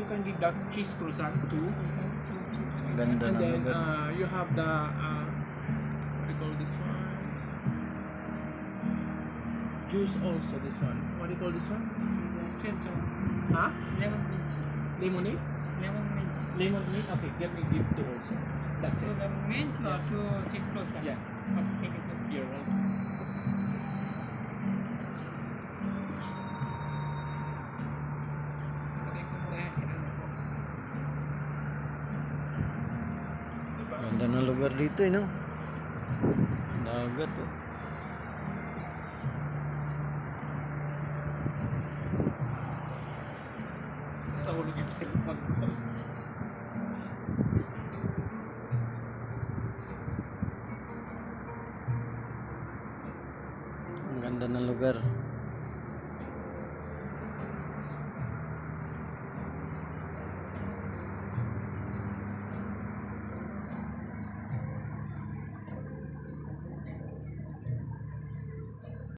you can give that cheese croissant too. Ganda And ng then lugar. you have the what do you call this one? Juice also this one. What do you call this one? Huh? Lemon mint. Lemonade? Lemon mint. Lemon mint? Okay, get me give two also. That's So it. the mint or two cheese croissant? Yeah. Okay, thank you, sir. You're welcome. Ganda ng lugar dito no? Dagat oh. Sa hulog yung cellphone ko.